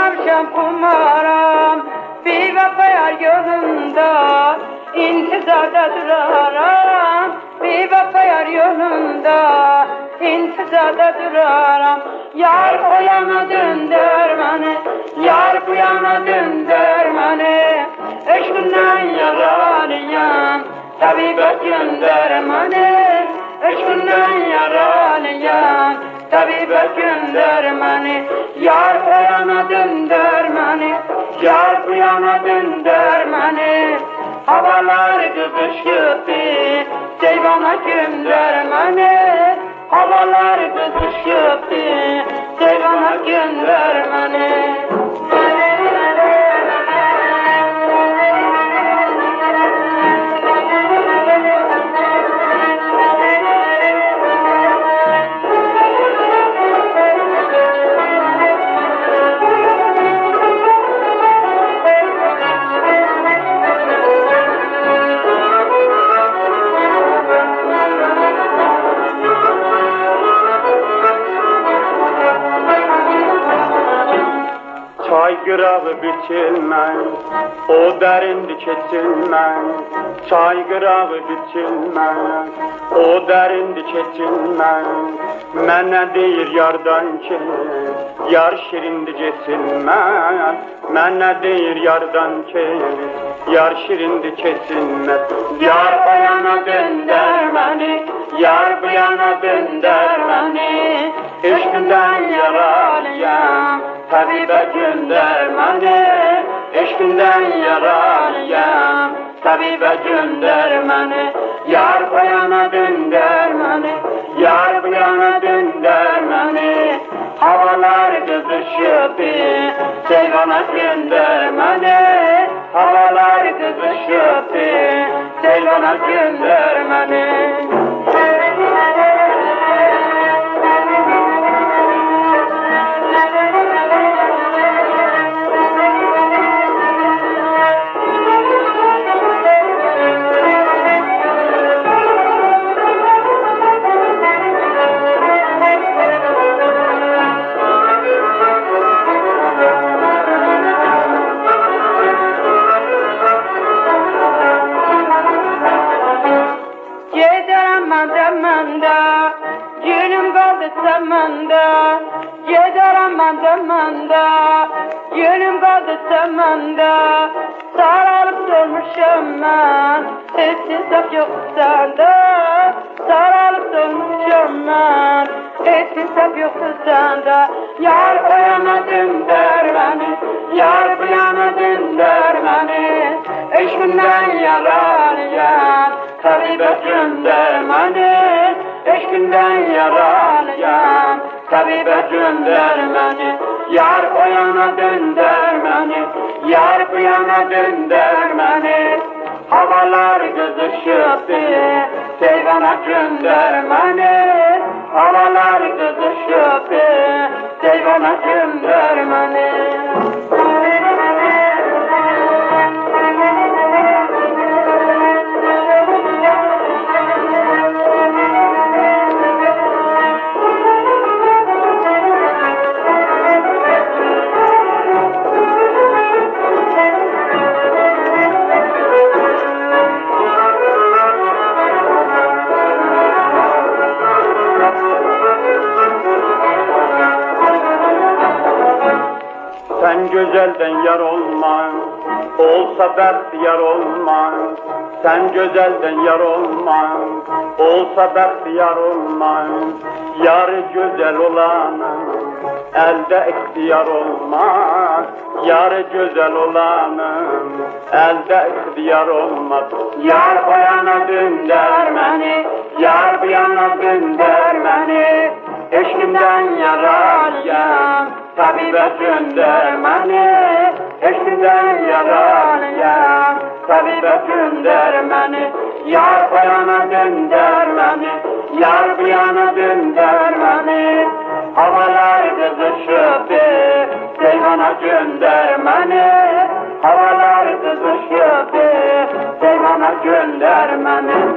Oynamışam kumaram bir vefa yar yolunda, intizarda duraram bir vefa yar yolunda, intizarda duraram. Yar o yana döndür beni, yar bu yana döndür beni. Eşkından yaralıyam, tabibet gönder beni. Eşkından yaralıyam, tabibet gönder beni. Yar o yana döndür beni, yar bu yana döndür beni. Havalar kızışıptı, Ceyvan'a gönder beni. Havalar kızışıptı, Ceyvan'a gönder beni. Çay qırağı biçilməz, o dərindi keçilməz. Çay qırağı biçilməz, o dərindi keçilməz. Mənə deyir yardan ki, yar şirindi keçilməz. Mənə deyir yardan ki, yar şirindi keçilməz. Yar o yana döndər məni, yar bu yana döndər məni. Eşqindən yaralıyam, tabibə gönder beni. Eşkinden yaralıyam, tabibə gönder beni. Yar o yana dönder beni, yar bu yana dönder beni. Havalar kızışıptı, Ceyvan'a gönder beni. Havalar kızışıptı, Ceyvan'a gönder beni. Gönlüm kaldı semanda, giderim ben demanda. Gönlüm kaldı semanda, sararıp dolmuşum ben. Hiç hesap yok sende, sararıp dolmuşum ben. Hiç hesap yok sende. Yar o yana dönder beni, yar bu yana dönder beni. Eşkinden yaralıyam, tabibet gönder beni. Eşkinden yaralıyam, tabibet gönder beni. Yar o yana dönder beni, yar bu yana dönder beni. Havalar kızışıptı, Ceyvan'a gönder beni. Havalar kızışıptı, Ceyvan'a gönder beni. Sen güzelden yar olma, olsa bahtiyar olma. Sen güzelden yar olma, olsa bahtiyar olma. Yarı güzel olanın elde ihtiyar olmaz. Yarı güzel olanın elde ihtiyar olmaz. Yar o yana dönder beni, yar bu yana dönder beni. Eşkimden yaralıyam, tabibet gönder beni. Eşkimden yaralıyam, tabibet gönder beni. Yar o yana dönder beni, yar bu yana dönder beni. Havalar kızışıptı, Ceyvan'a gönder beni. Havalar kızışıptı, Ceyvan'a gönder beni.